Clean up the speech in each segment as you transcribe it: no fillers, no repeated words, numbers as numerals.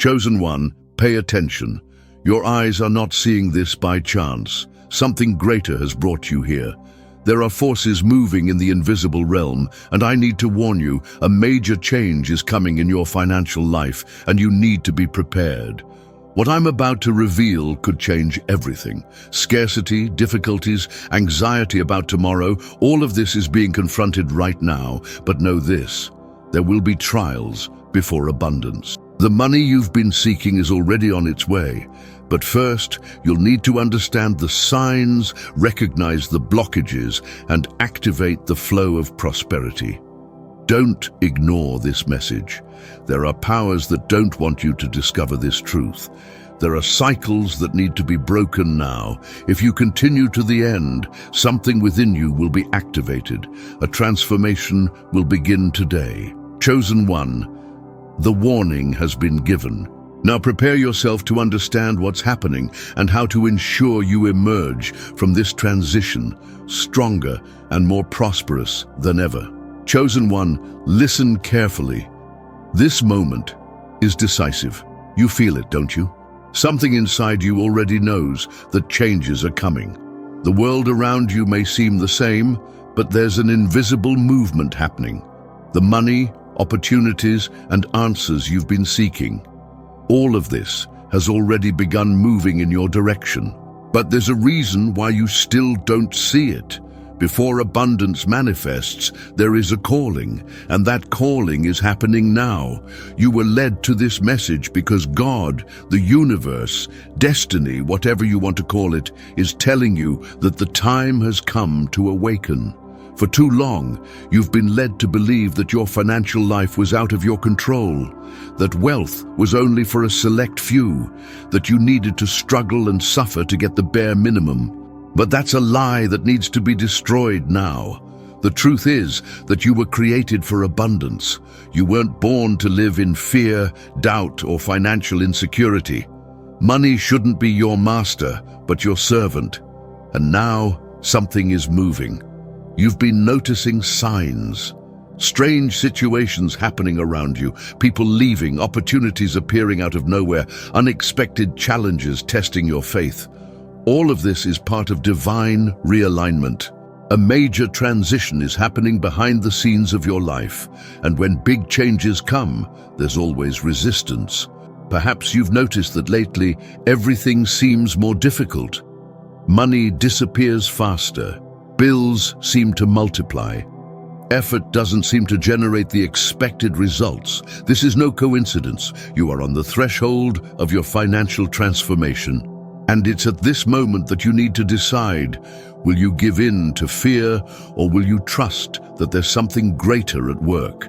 Chosen one, pay attention. Your eyes are not seeing this by chance. Something greater has brought you here. There are forces moving in the invisible realm, and I need to warn you, a major change is coming in your financial life, and you need to be prepared. What I'm about to reveal could change everything. Scarcity, difficulties, anxiety about tomorrow, all of this is being confronted right now. But know this, there will be trials before abundance. The money you've been seeking is already on its way. But first, you'll need to understand the signs, recognize the blockages, and activate the flow of prosperity. Don't ignore this message. There are powers that don't want you to discover this truth. There are cycles that need to be broken now. If you continue to the end, something within you will be activated. A transformation will begin today. Chosen one, the warning has been given. Now prepare yourself to understand what's happening and how to ensure you emerge from this transition stronger and more prosperous than ever. Chosen one, listen carefully. This moment is decisive. You feel it, don't you? Something inside you already knows that changes are coming. The world around you may seem the same, but there's an invisible movement happening. The money, opportunities, and answers you've been seeking. All of this has already begun moving in your direction. But there's a reason why you still don't see it. Before abundance manifests, there is a calling, and that calling is happening now. You were led to this message because God, the universe, destiny, whatever you want to call it, is telling you that the time has come to awaken. For too long, you've been led to believe that your financial life was out of your control, that wealth was only for a select few, that you needed to struggle and suffer to get the bare minimum. But that's a lie that needs to be destroyed now. The truth is that you were created for abundance. You weren't born to live in fear, doubt, or financial insecurity. Money shouldn't be your master, but your servant. And now, something is moving. You've been noticing signs. Strange situations happening around you, people leaving, opportunities appearing out of nowhere, unexpected challenges testing your faith. All of this is part of divine realignment. A major transition is happening behind the scenes of your life, and when big changes come, there's always resistance. Perhaps you've noticed that lately, everything seems more difficult. Money disappears faster. Bills seem to multiply. Effort doesn't seem to generate the expected results. This is no coincidence. You are on the threshold of your financial transformation. And it's at this moment that you need to decide, will you give in to fear or will you trust that there's something greater at work?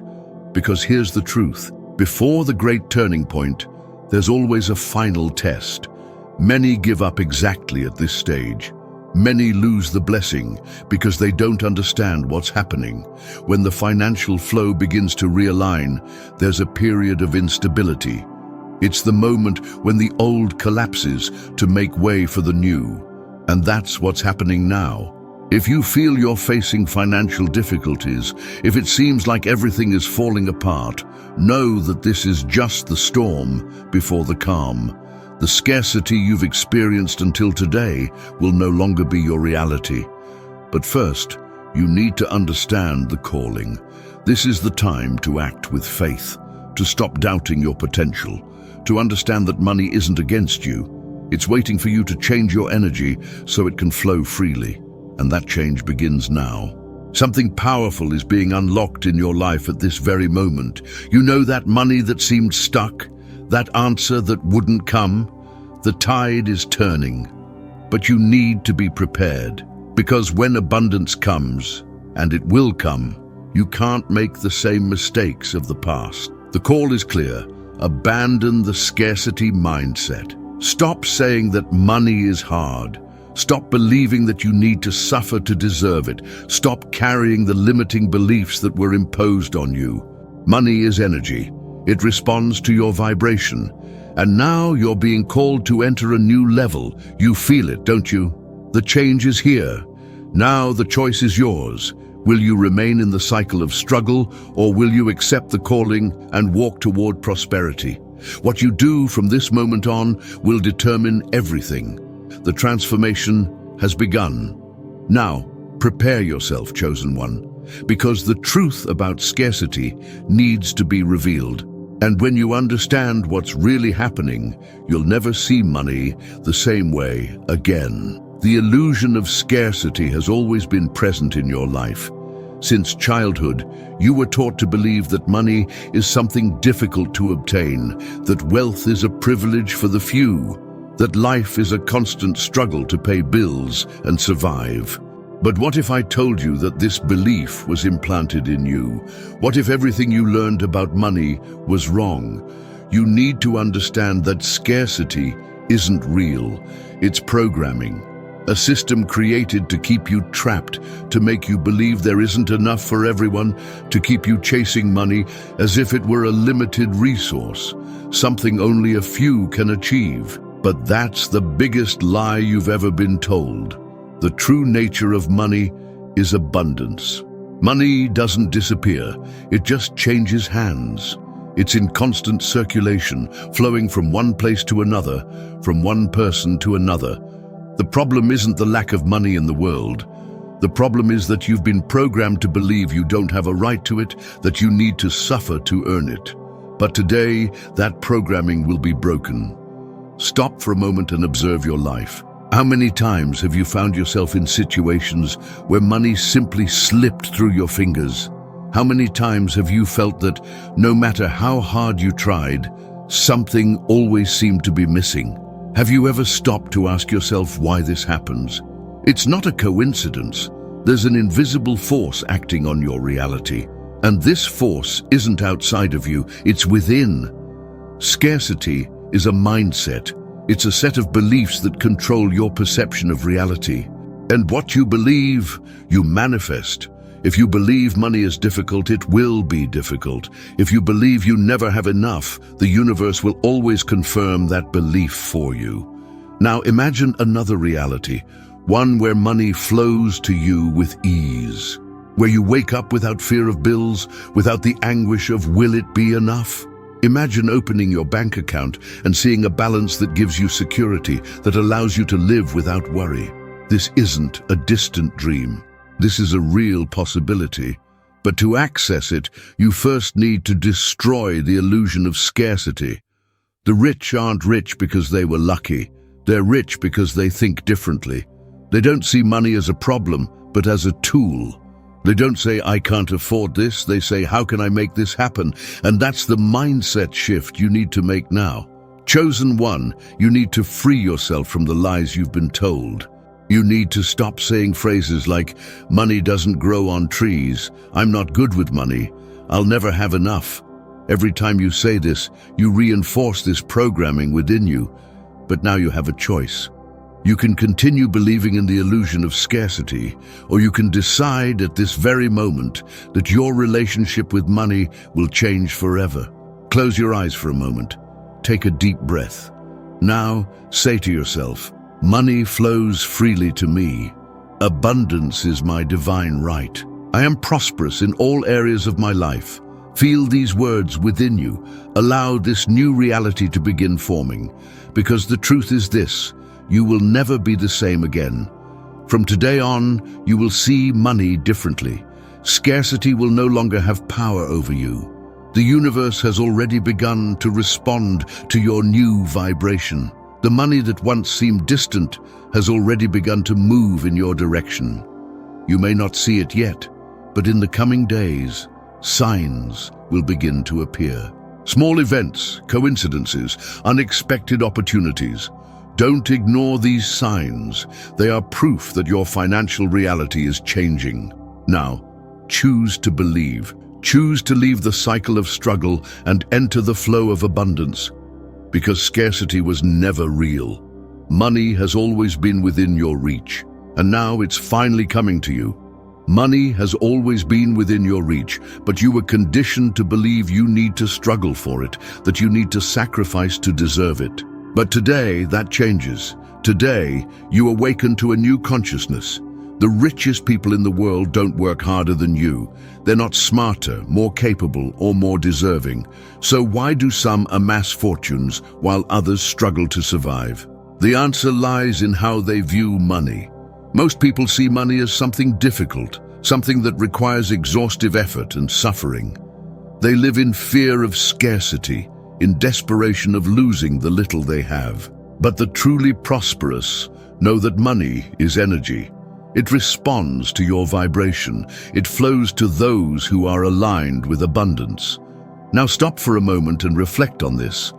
Because here's the truth. Before the great turning point, there's always a final test. Many give up exactly at this stage. Many lose the blessing because they don't understand what's happening. When the financial flow begins to realign, there's a period of instability. It's the moment when the old collapses to make way for the new. And that's what's happening now. If you feel you're facing financial difficulties, if it seems like everything is falling apart, know that this is just the storm before the calm. The scarcity you've experienced until today will no longer be your reality. But first, you need to understand the calling. This is the time to act with faith, to stop doubting your potential, to understand that money isn't against you. It's waiting for you to change your energy so it can flow freely. And that change begins now. Something powerful is being unlocked in your life at this very moment. You know that money that seemed stuck, that answer that wouldn't come? The tide is turning. But you need to be prepared, because when abundance comes, and it will come, you can't make the same mistakes of the past. The call is clear. Abandon the scarcity mindset. Stop saying that money is hard. Stop believing that you need to suffer to deserve it. Stop carrying the limiting beliefs that were imposed on you. Money is energy. It responds to your vibration. And now you're being called to enter a new level. You feel it, don't you? The change is here. Now the choice is yours. Will you remain in the cycle of struggle, or will you accept the calling and walk toward prosperity? What you do from this moment on will determine everything. The transformation has begun. Now, prepare yourself, chosen one, because the truth about scarcity needs to be revealed. And when you understand what's really happening, you'll never see money the same way again. The illusion of scarcity has always been present in your life. Since childhood, you were taught to believe that money is something difficult to obtain, that wealth is a privilege for the few, that life is a constant struggle to pay bills and survive. But what if I told you that this belief was implanted in you? What if everything you learned about money was wrong? You need to understand that scarcity isn't real. It's programming. A system created to keep you trapped, to make you believe there isn't enough for everyone, to keep you chasing money as if it were a limited resource, something only a few can achieve. But that's the biggest lie you've ever been told. The true nature of money is abundance. Money doesn't disappear, it just changes hands. It's in constant circulation, flowing from one place to another, from one person to another. The problem isn't the lack of money in the world. The problem is that you've been programmed to believe you don't have a right to it, that you need to suffer to earn it. But today, that programming will be broken. Stop for a moment and observe your life. How many times have you found yourself in situations where money simply slipped through your fingers? How many times have you felt that no matter how hard you tried, something always seemed to be missing? Have you ever stopped to ask yourself why this happens? It's not a coincidence. There's an invisible force acting on your reality. And this force isn't outside of you, it's within. Scarcity is a mindset. It's a set of beliefs that control your perception of reality. And what you believe, you manifest. If you believe money is difficult, it will be difficult. If you believe you never have enough, the universe will always confirm that belief for you. Now imagine another reality, one where money flows to you with ease, where you wake up without fear of bills, without the anguish of will it be enough? Imagine opening your bank account and seeing a balance that gives you security, that allows you to live without worry. This isn't a distant dream. This is a real possibility. But to access it, you first need to destroy the illusion of scarcity. The rich aren't rich because they were lucky. They're rich because they think differently. They don't see money as a problem, but as a tool. They don't say, I can't afford this. They say, how can I make this happen? And that's the mindset shift you need to make now. Chosen one, you need to free yourself from the lies you've been told. You need to stop saying phrases like, money doesn't grow on trees, I'm not good with money, I'll never have enough. Every time you say this, you reinforce this programming within you. But now you have a choice. You can continue believing in the illusion of scarcity, or you can decide at this very moment that your relationship with money will change forever. Close your eyes for a moment. Take a deep breath. Now, say to yourself, money flows freely to me. Abundance is my divine right. I am prosperous in all areas of my life. Feel these words within you. Allow this new reality to begin forming. Because the truth is this, you will never be the same again. From today on, you will see money differently. Scarcity will no longer have power over you. The universe has already begun to respond to your new vibration. The money that once seemed distant has already begun to move in your direction. You may not see it yet, but in the coming days, signs will begin to appear. Small events, coincidences, unexpected opportunities. Don't ignore these signs. They are proof that your financial reality is changing. Now, choose to believe. Choose to leave the cycle of struggle and enter the flow of abundance. Because scarcity was never real. Money has always been within your reach, and now it's finally coming to you. Money has always been within your reach, but you were conditioned to believe you need to struggle for it, that you need to sacrifice to deserve it. But today, that changes. Today, you awaken to a new consciousness. The richest people in the world don't work harder than you. They're not smarter, more capable, or more deserving. So why do some amass fortunes while others struggle to survive? The answer lies in how they view money. Most people see money as something difficult, something that requires exhaustive effort and suffering. They live in fear of scarcity, in desperation of losing the little they have. But the truly prosperous know that money is energy. It responds to your vibration. It flows to those who are aligned with abundance. Now stop for a moment and reflect on this.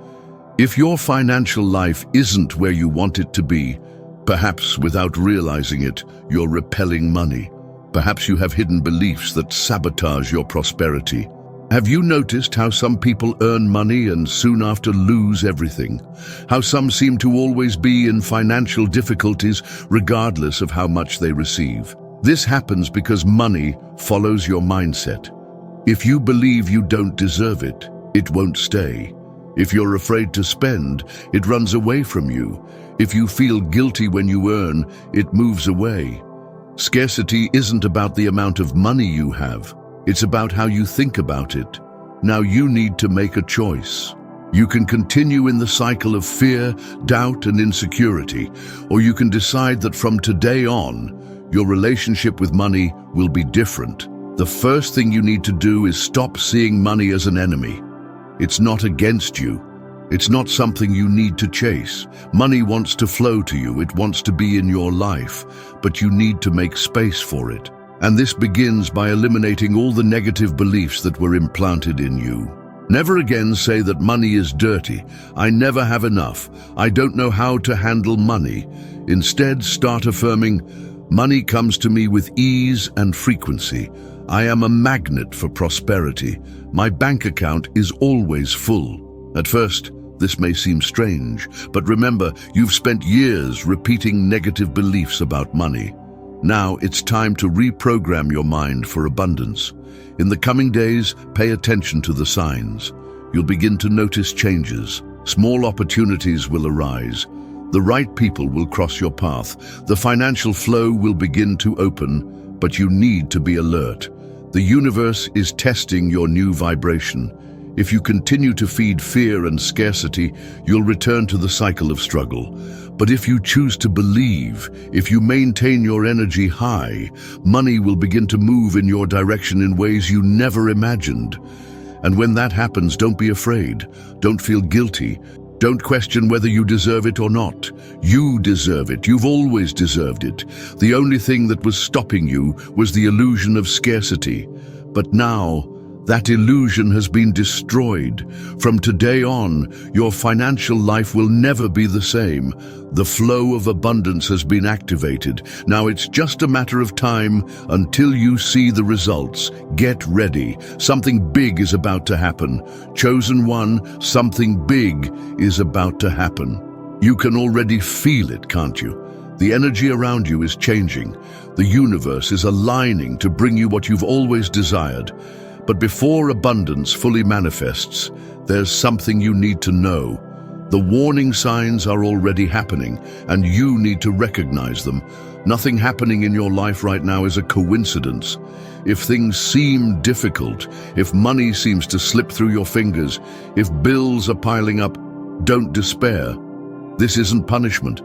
If your financial life isn't where you want it to be, perhaps without realizing it, you're repelling money. Perhaps you have hidden beliefs that sabotage your prosperity. Have you noticed how some people earn money and soon after lose everything? How some seem to always be in financial difficulties regardless of how much they receive? This happens because money follows your mindset. If you believe you don't deserve it, it won't stay. If you're afraid to spend, it runs away from you. If you feel guilty when you earn, it moves away. Scarcity isn't about the amount of money you have. It's about how you think about it. Now you need to make a choice. You can continue in the cycle of fear, doubt, and insecurity, or you can decide that from today on, your relationship with money will be different. The first thing you need to do is stop seeing money as an enemy. It's not against you. It's not something you need to chase. Money wants to flow to you. It wants to be in your life, but you need to make space for it. And this begins by eliminating all the negative beliefs that were implanted in you. Never again say that money is dirty. I never have enough. I don't know how to handle money. Instead, start affirming, money comes to me with ease and frequency. I am a magnet for prosperity. My bank account is always full. At first, this may seem strange, but remember, you've spent years repeating negative beliefs about money. Now it's time to reprogram your mind for abundance. In the coming days, pay attention to the signs. You'll begin to notice changes. Small opportunities will arise. The right people will cross your path. The financial flow will begin to open, but you need to be alert. The universe is testing your new vibration. If you continue to feed fear and scarcity, you'll return to the cycle of struggle. But if you choose to believe, if you maintain your energy high, money will begin to move in your direction in ways you never imagined. And when that happens, don't be afraid. Don't feel guilty. Don't question whether you deserve it or not. You deserve it. You've always deserved it. The only thing that was stopping you was the illusion of scarcity. But now, that illusion has been destroyed. From today on, your financial life will never be the same. The flow of abundance has been activated. Now it's just a matter of time until you see the results. Get ready. Something big is about to happen. Chosen one, something big is about to happen. You can already feel it, can't you? The energy around you is changing. The universe is aligning to bring you what you've always desired. But before abundance fully manifests, there's something you need to know. The warning signs are already happening, and you need to recognize them. Nothing happening in your life right now is a coincidence. If things seem difficult, if money seems to slip through your fingers, if bills are piling up, don't despair. This isn't punishment.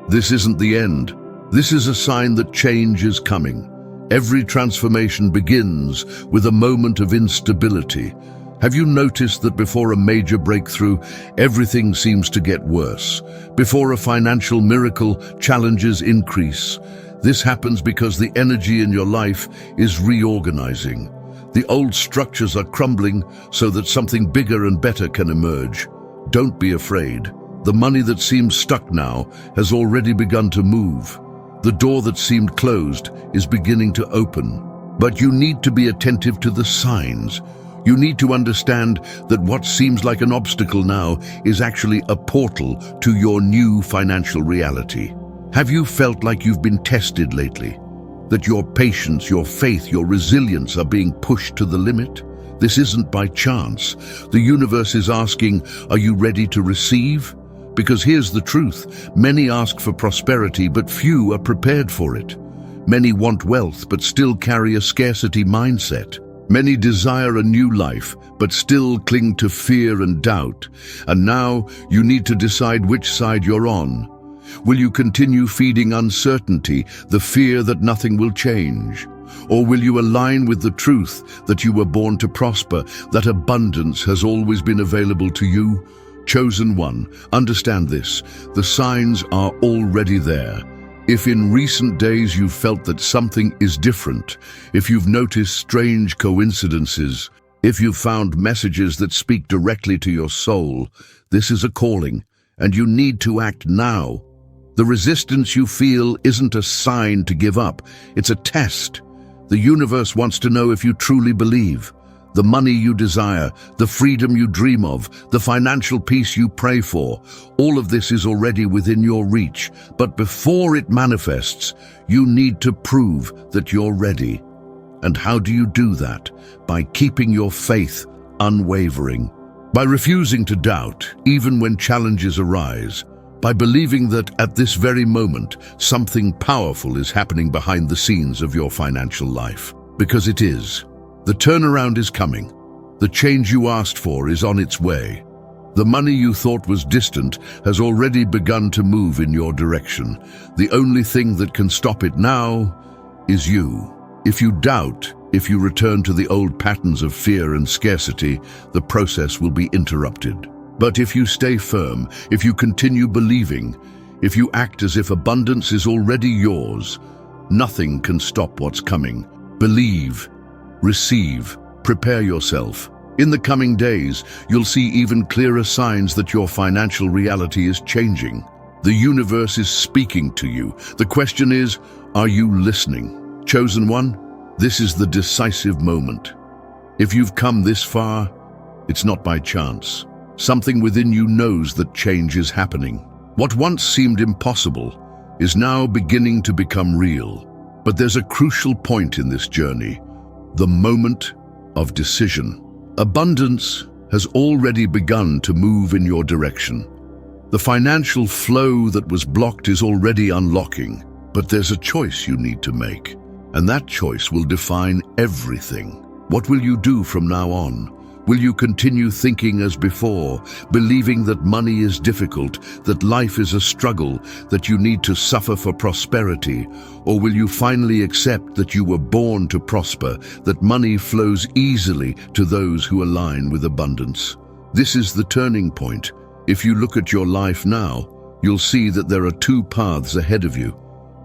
This isn't the end. This is a sign that change is coming. Every transformation begins with a moment of instability. Have you noticed that before a major breakthrough, everything seems to get worse? Before a financial miracle, challenges increase. This happens because the energy in your life is reorganizing. The old structures are crumbling so that something bigger and better can emerge. Don't be afraid. The money that seems stuck now has already begun to move. The door that seemed closed is beginning to open. But you need to be attentive to the signs. You need to understand that what seems like an obstacle now is actually a portal to your new financial reality. Have you felt like you've been tested lately? That your patience, your faith, your resilience are being pushed to the limit? This isn't by chance. The universe is asking, are you ready to receive? Because here's the truth, many ask for prosperity, but few are prepared for it. Many want wealth but still carry a scarcity mindset. Many desire a new life but still cling to fear and doubt. And now you need to decide which side you're on. Will you continue feeding uncertainty, the fear that nothing will change? Or will you align with the truth that you were born to prosper, that abundance has always been available to you? Chosen one, understand this. The signs are already there. If in recent days you've felt that something is different, if you've noticed strange coincidences, if you've found messages that speak directly to your soul, this is a calling, and you need to act now. The resistance you feel isn't a sign to give up, it's a test. The universe wants to know if you truly believe. The money you desire, the freedom you dream of, the financial peace you pray for, all of this is already within your reach. But before it manifests, you need to prove that you're ready. And how do you do that? By keeping your faith unwavering. By refusing to doubt, even when challenges arise. By believing that at this very moment, something powerful is happening behind the scenes of your financial life. Because it is. The turnaround is coming. The change you asked for is on its way. The money you thought was distant has already begun to move in your direction. The only thing that can stop it now is you. If you doubt, if you return to the old patterns of fear and scarcity, the process will be interrupted. But if you stay firm, if you continue believing, if you act as if abundance is already yours, nothing can stop what's coming. Believe. Receive. Prepare yourself. In the coming days, you'll see even clearer signs that your financial reality is changing. The universe is speaking to you. The question is, are you listening? Chosen one, this is the decisive moment. If you've come this far, it's not by chance. Something within you knows that change is happening. What once seemed impossible is now beginning to become real. But there's a crucial point in this journey. The moment of decision. Abundance has already begun to move in your direction. The financial flow that was blocked is already unlocking, but there's a choice you need to make, and that choice will define everything. What will you do from now on? Will you continue thinking as before, believing that money is difficult, that life is a struggle, that you need to suffer for prosperity? Or will you finally accept that you were born to prosper, that money flows easily to those who align with abundance? This is the turning point. If you look at your life now, you'll see that there are two paths ahead of you.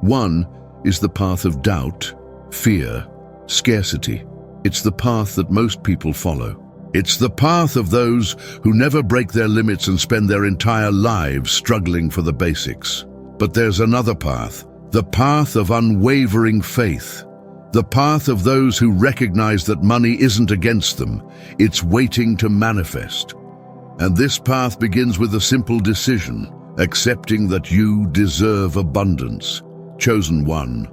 One is the path of doubt, fear, scarcity. It's the path that most people follow. It's the path of those who never break their limits and spend their entire lives struggling for the basics. But there's another path, the path of unwavering faith. The path of those who recognize that money isn't against them, it's waiting to manifest. And this path begins with a simple decision, accepting that you deserve abundance. Chosen one,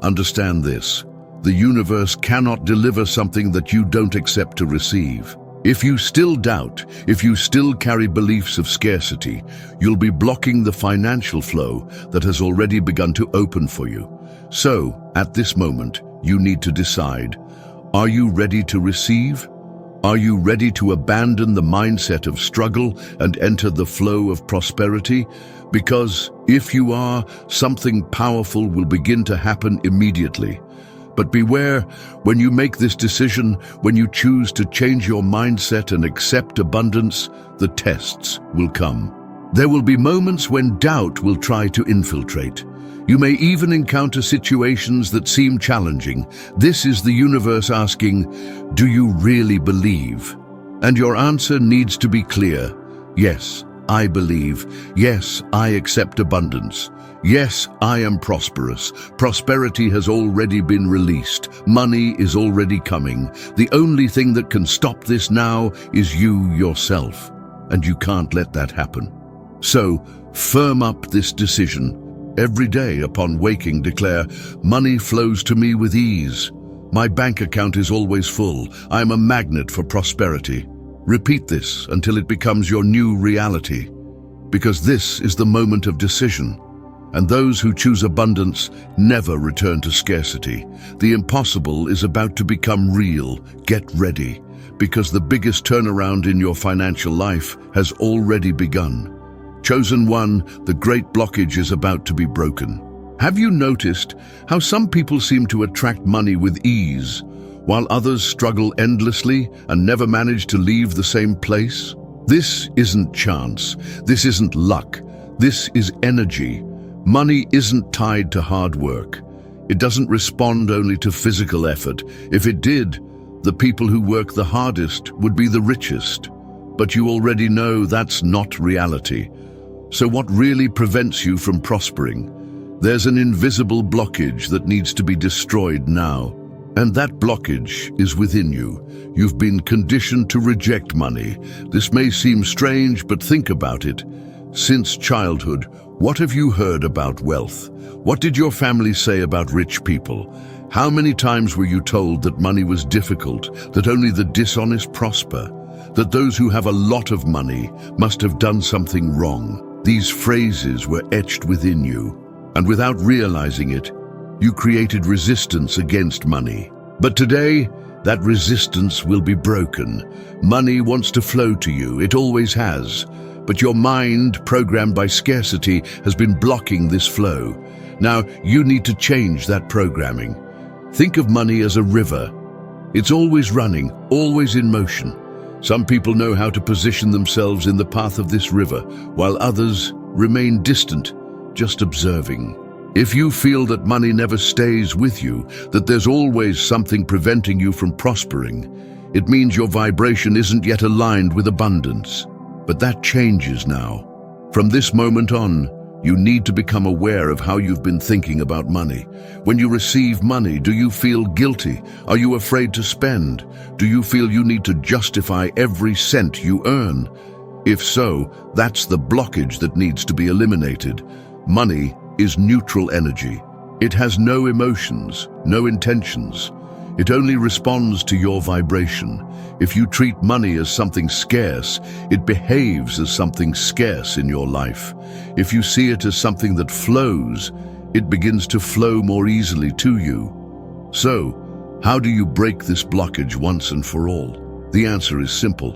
understand this. The universe cannot deliver something that you don't accept to receive. If you still doubt, if you still carry beliefs of scarcity, you'll be blocking the financial flow that has already begun to open for you. So, at this moment, you need to decide, are you ready to receive? Are you ready to abandon the mindset of struggle and enter the flow of prosperity? Because if you are, something powerful will begin to happen immediately. But beware, when you make this decision, when you choose to change your mindset and accept abundance, the tests will come. There will be moments when doubt will try to infiltrate. You may even encounter situations that seem challenging. This is the universe asking, do you really believe? And your answer needs to be clear. Yes, I believe. Yes, I accept abundance. Yes, I am prosperous. Prosperity has already been released. Money is already coming. The only thing that can stop this now is you yourself. And you can't let that happen. So, firm up this decision. Every day upon waking, declare, money flows to me with ease. My bank account is always full. I am a magnet for prosperity. Repeat this until it becomes your new reality. Because this is the moment of decision. And those who choose abundance never return to scarcity. The impossible is about to become real. Get ready, because the biggest turnaround in your financial life has already begun. Chosen one, the great blockage is about to be broken. Have you noticed how some people seem to attract money with ease, while others struggle endlessly and never manage to leave the same place? This isn't chance. This isn't luck. This is energy. Money isn't tied to hard work. It doesn't respond only to physical effort. If it did, the people who work the hardest would be the richest. But you already know that's not reality. So what really prevents you from prospering? There's an invisible blockage that needs to be destroyed now. And that blockage is within you. You've been conditioned to reject money. This may seem strange, but think about it. Since childhood, what have you heard about wealth? What did your family say about rich people? How many times were you told that money was difficult, that only the dishonest prosper, that those who have a lot of money must have done something wrong? These phrases were etched within you, and without realizing it, you created resistance against money. But today, that resistance will be broken. Money wants to flow to you, it always has. But your mind, programmed by scarcity, has been blocking this flow. Now, you need to change that programming. Think of money as a river. It's always running, always in motion. Some people know how to position themselves in the path of this river, while others remain distant, just observing. If you feel that money never stays with you, that there's always something preventing you from prospering, it means your vibration isn't yet aligned with abundance. But that changes now. From this moment on, you need to become aware of how you've been thinking about money. When you receive money, do you feel guilty? Are you afraid to spend? Do you feel you need to justify every cent you earn? If so, that's the blockage that needs to be eliminated. Money is neutral energy. It has no emotions, no intentions. It only responds to your vibration. If you treat money as something scarce, it behaves as something scarce in your life. If you see it as something that flows, it begins to flow more easily to you. So, how do you break this blockage once and for all? The answer is simple: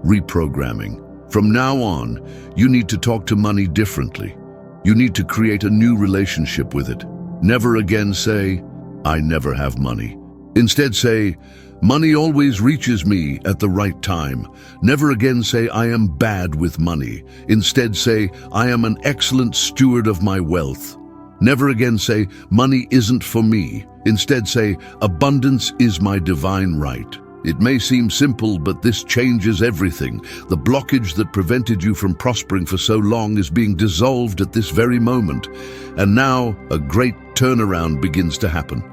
reprogramming. From now on, you need to talk to money differently. You need to create a new relationship with it. Never again say, "I never have money." Instead say, "Money always reaches me at the right time." Never again say, "I am bad with money." Instead say, "I am an excellent steward of my wealth." Never again say, "Money isn't for me." Instead say, "Abundance is my divine right." It may seem simple, but this changes everything. The blockage that prevented you from prospering for so long is being dissolved at this very moment. And now a great turnaround begins to happen.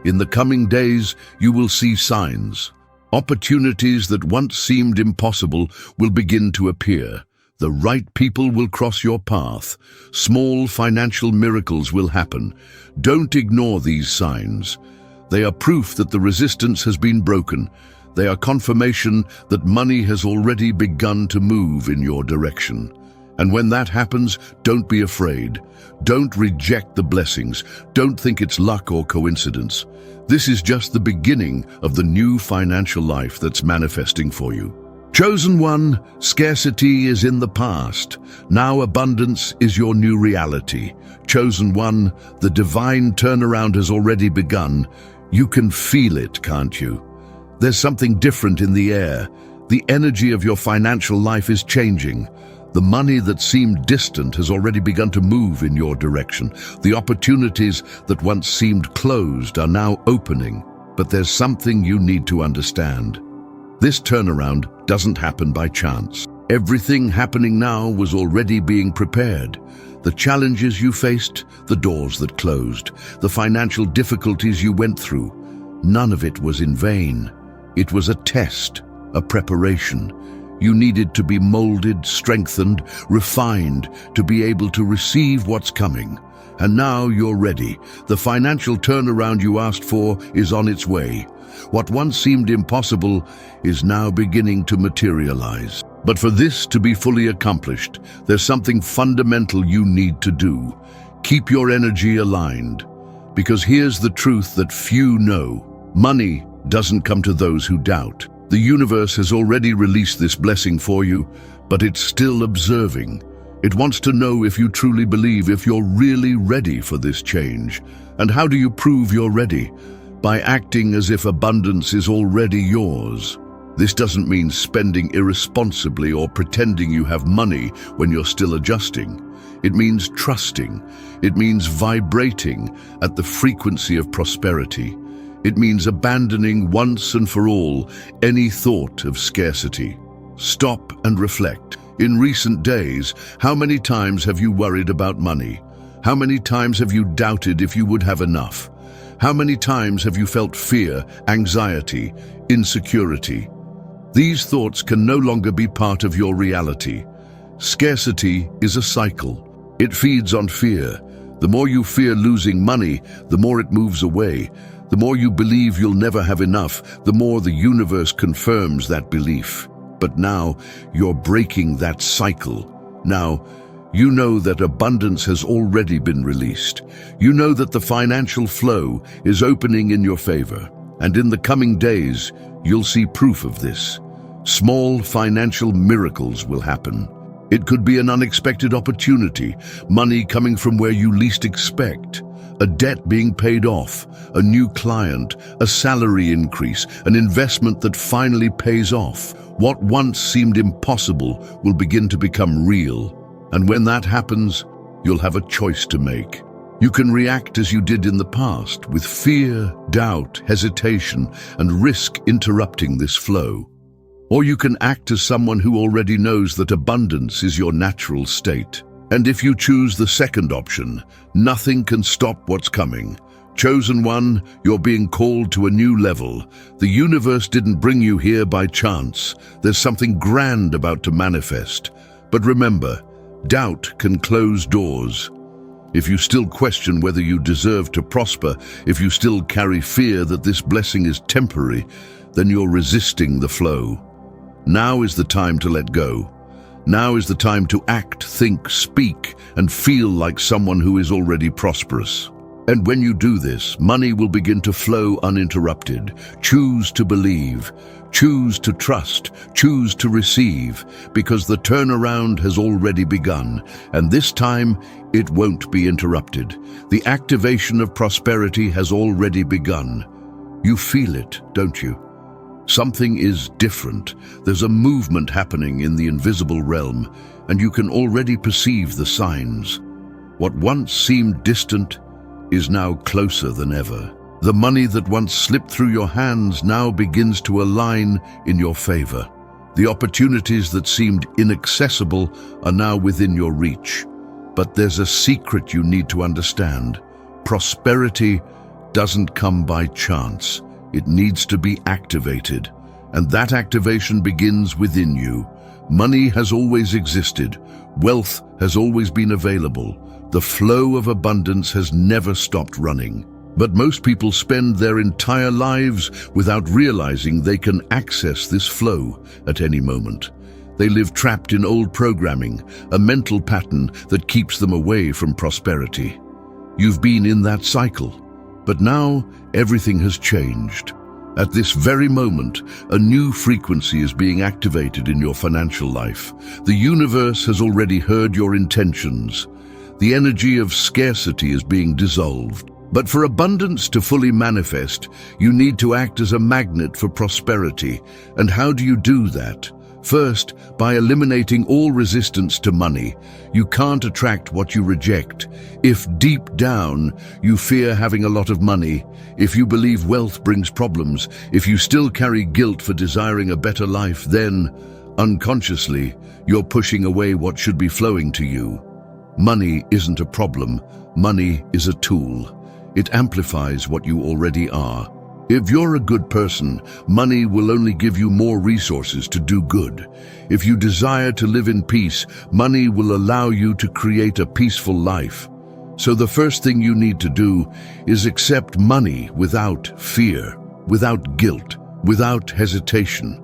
In the coming days, you will see signs. Opportunities that once seemed impossible will begin to appear. The right people will cross your path. Small financial miracles will happen. Don't ignore these signs. They are proof that the resistance has been broken. They are confirmation that money has already begun to move in your direction. And when that happens, don't be afraid. Don't reject the blessings. Don't think it's luck or coincidence. This is just the beginning of the new financial life that's manifesting for you. Chosen one, scarcity is in the past. Now abundance is your new reality. Chosen one, the divine turnaround has already begun. You can feel it, can't you? There's something different in the air. The energy of your financial life is changing. The money that seemed distant has already begun to move in your direction. The opportunities that once seemed closed are now opening. But there's something you need to understand. This turnaround doesn't happen by chance. Everything happening now was already being prepared. The challenges you faced, the doors that closed, the financial difficulties you went through, none of it was in vain. It was a test, a preparation. You needed to be molded, strengthened, refined to be able to receive what's coming. And now you're ready. The financial turnaround you asked for is on its way. What once seemed impossible is now beginning to materialize. But for this to be fully accomplished, there's something fundamental you need to do. Keep your energy aligned, because here's the truth that few know. Money doesn't come to those who doubt. The universe has already released this blessing for you, but it's still observing. It wants to know if you truly believe, if you're really ready for this change. And how do you prove you're ready? By acting as if abundance is already yours. This doesn't mean spending irresponsibly or pretending you have money when you're still adjusting. It means trusting. It means vibrating at the frequency of prosperity. It means abandoning once and for all any thought of scarcity. Stop and reflect. In recent days, how many times have you worried about money? How many times have you doubted if you would have enough? How many times have you felt fear, anxiety, insecurity? These thoughts can no longer be part of your reality. Scarcity is a cycle. It feeds on fear. The more you fear losing money, the more it moves away. The more you believe you'll never have enough, the more the universe confirms that belief. But now, you're breaking that cycle. Now, you know that abundance has already been released. You know that the financial flow is opening in your favor. And in the coming days, you'll see proof of this. Small financial miracles will happen. It could be an unexpected opportunity, money coming from where you least expect, a debt being paid off, a new client, a salary increase, an investment that finally pays off. What once seemed impossible will begin to become real. And when that happens, you'll have a choice to make. You can react as you did in the past, with fear, doubt, hesitation, and risk interrupting this flow. Or you can act as someone who already knows that abundance is your natural state. And if you choose the second option, nothing can stop what's coming. Chosen one, you're being called to a new level. The universe didn't bring you here by chance. There's something grand about to manifest. But remember, doubt can close doors. If you still question whether you deserve to prosper, if you still carry fear that this blessing is temporary, then you're resisting the flow. Now is the time to let go. Now is the time to act, think, speak, and feel like someone who is already prosperous. And when you do this, money will begin to flow uninterrupted. Choose to believe, choose to trust, choose to receive, because the turnaround has already begun, and this time it won't be interrupted. The activation of prosperity has already begun. You feel it, don't you? Something is different. There's a movement happening in the invisible realm, and you can already perceive the signs. What once seemed distant is now closer than ever. The money that once slipped through your hands now begins to align in your favor. The opportunities that seemed inaccessible are now within your reach. But there's a secret you need to understand. Prosperity doesn't come by chance. It needs to be activated. And that activation begins within you. Money has always existed. Wealth has always been available. The flow of abundance has never stopped running. But most people spend their entire lives without realizing they can access this flow at any moment. They live trapped in old programming, a mental pattern that keeps them away from prosperity. You've been in that cycle, but now everything has changed. At this very moment, a new frequency is being activated in your financial life. The universe has already heard your intentions. The energy of scarcity is being dissolved. But for abundance to fully manifest, you need to act as a magnet for prosperity. And how do you do that? First, by eliminating all resistance to money. You can't attract what you reject. If deep down you fear having a lot of money, if you believe wealth brings problems, if you still carry guilt for desiring a better life, then, unconsciously, you're pushing away what should be flowing to you. Money isn't a problem. Money is a tool. It amplifies what you already are. If you're a good person, money will only give you more resources to do good. If you desire to live in peace, money will allow you to create a peaceful life. So the first thing you need to do is accept money without fear, without guilt, without hesitation.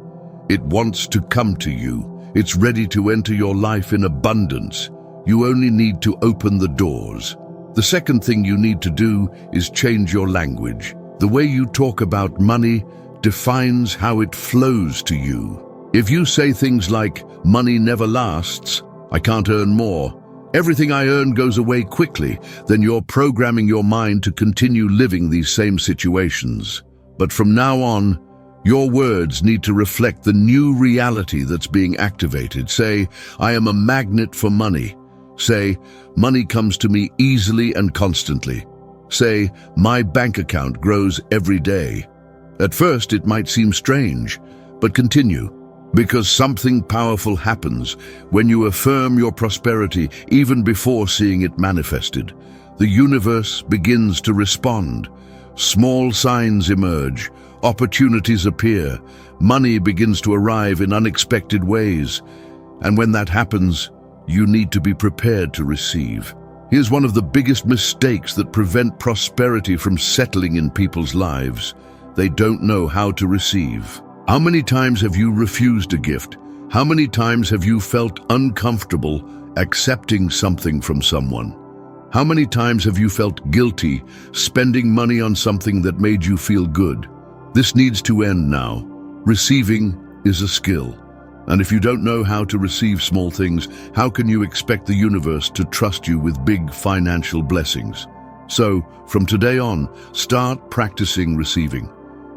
It wants to come to you. It's ready to enter your life in abundance. You only need to open the doors. The second thing you need to do is change your language. The way you talk about money defines how it flows to you. If you say things like, "Money never lasts," "I can't earn more," "Everything I earn goes away quickly," then you're programming your mind to continue living these same situations. But from now on, your words need to reflect the new reality that's being activated. Say, "I am a magnet for money." Say, "Money comes to me easily and constantly." Say, "My bank account grows every day." At first, it might seem strange, but continue, because something powerful happens when you affirm your prosperity even before seeing it manifested. The universe begins to respond. Small signs emerge, opportunities appear, money begins to arrive in unexpected ways. And when that happens, you need to be prepared to receive. Here's one of the biggest mistakes that prevent prosperity from settling in people's lives. They don't know how to receive. How many times have you refused a gift? How many times have you felt uncomfortable accepting something from someone? How many times have you felt guilty spending money on something that made you feel good? This needs to end now. Receiving is a skill. And if you don't know how to receive small things, how can you expect the universe to trust you with big financial blessings? So, from today on, start practicing receiving.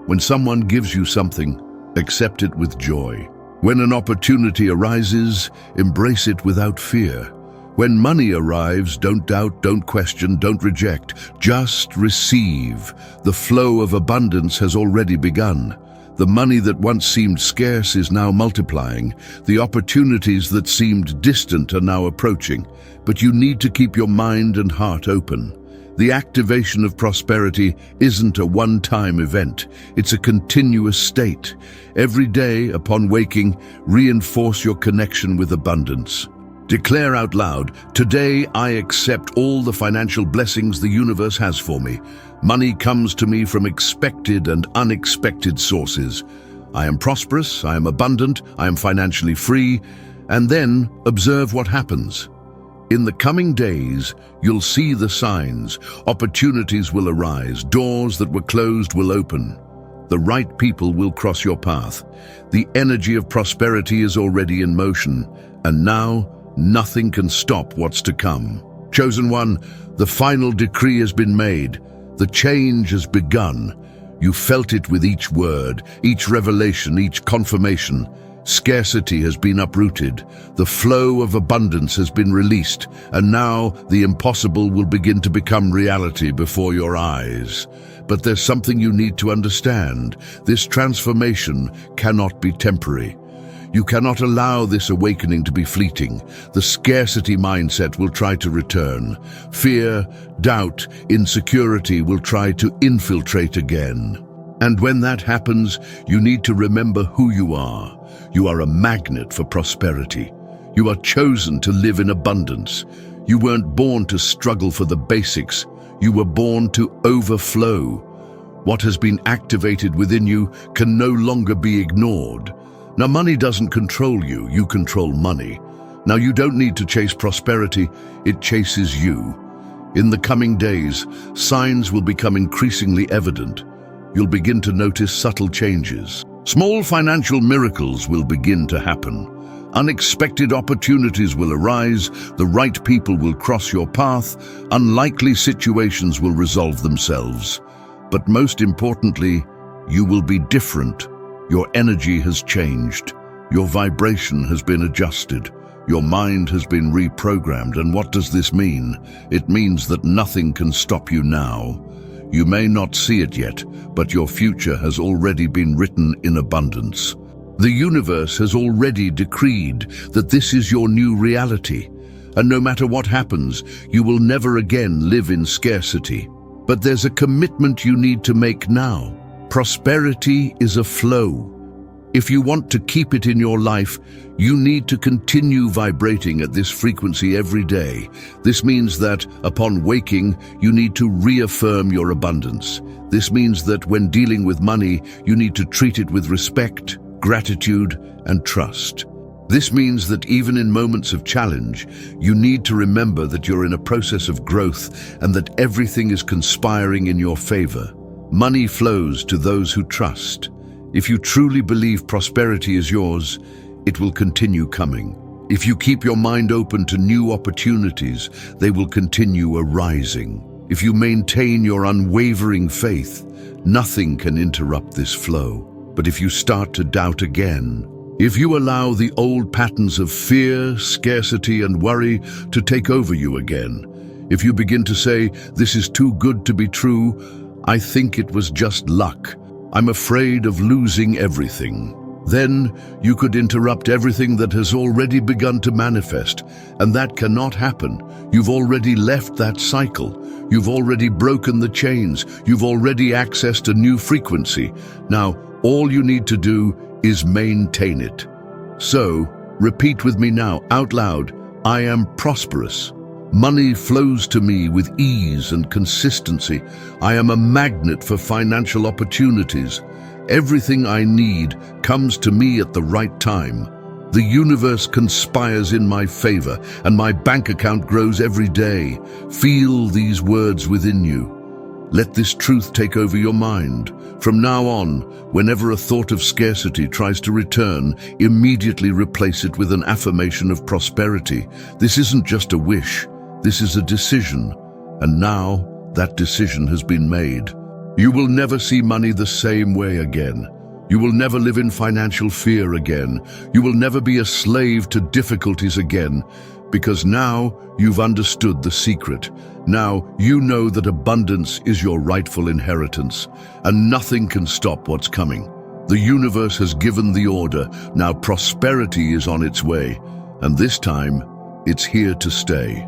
When someone gives you something, accept it with joy. When an opportunity arises, embrace it without fear. When money arrives, don't doubt, don't question, don't reject. Just receive. The flow of abundance has already begun. The money that once seemed scarce is now multiplying. The opportunities that seemed distant are now approaching. But you need to keep your mind and heart open. The activation of prosperity isn't a one-time event. It's a continuous state. Every day, upon waking, reinforce your connection with abundance. Declare out loud, "Today I accept all the financial blessings the universe has for me. Money comes to me from expected and unexpected sources. I am prosperous, I am abundant, I am financially free." And then observe what happens. In the coming days, you'll see the signs. Opportunities will arise. Doors that were closed will open. The right people will cross your path. The energy of prosperity is already in motion, and now nothing can stop what's to come. Chosen one, the final decree has been made. The change has begun. You felt it with each word, each revelation, each confirmation. Scarcity has been uprooted. The flow of abundance has been released, and now the impossible will begin to become reality before your eyes. But there's something you need to understand. This transformation cannot be temporary. You cannot allow this awakening to be fleeting. The scarcity mindset will try to return. Fear, doubt, insecurity will try to infiltrate again. And when that happens, you need to remember who you are. You are a magnet for prosperity. You are chosen to live in abundance. You weren't born to struggle for the basics. You were born to overflow. What has been activated within you can no longer be ignored. Now, money doesn't control you, you control money. Now, you don't need to chase prosperity, it chases you. In the coming days, signs will become increasingly evident. You'll begin to notice subtle changes. Small financial miracles will begin to happen. Unexpected opportunities will arise, the right people will cross your path, unlikely situations will resolve themselves. But most importantly, you will be different. Your energy has changed. Your vibration has been adjusted. Your mind has been reprogrammed. And what does this mean? It means that nothing can stop you now. You may not see it yet, but your future has already been written in abundance. The universe has already decreed that this is your new reality. And no matter what happens, you will never again live in scarcity. But there's a commitment you need to make now. Prosperity is a flow. If you want to keep it in your life, you need to continue vibrating at this frequency every day. This means that, upon waking, you need to reaffirm your abundance. This means that when dealing with money, you need to treat it with respect, gratitude, and trust. This means that even in moments of challenge, you need to remember that you're in a process of growth and that everything is conspiring in your favor. Money flows to those who trust. If you truly believe prosperity is yours, it will continue coming. If you keep your mind open to new opportunities, they will continue arising. If you maintain your unwavering faith, nothing can interrupt this flow. But if you start to doubt again, if you allow the old patterns of fear, scarcity, and worry to take over you again, if you begin to say, "This is too good to be true," "I think it was just luck," "I'm afraid of losing everything," then you could interrupt everything that has already begun to manifest, and that cannot happen. You've already left that cycle. You've already broken the chains. You've already accessed a new frequency. Now, all you need to do is maintain it. So, repeat with me now, out loud, "I am prosperous. Money flows to me with ease and consistency. I am a magnet for financial opportunities. Everything I need comes to me at the right time. The universe conspires in my favor, and my bank account grows every day." Feel these words within you. Let this truth take over your mind. From now on, whenever a thought of scarcity tries to return, immediately replace it with an affirmation of prosperity. This isn't just a wish, this is a decision. And now, that decision has been made. You will never see money the same way again. You will never live in financial fear again. You will never be a slave to difficulties again, because now you've understood the secret. Now you know that abundance is your rightful inheritance, and nothing can stop what's coming. The universe has given the order. Now prosperity is on its way, and this time, it's here to stay.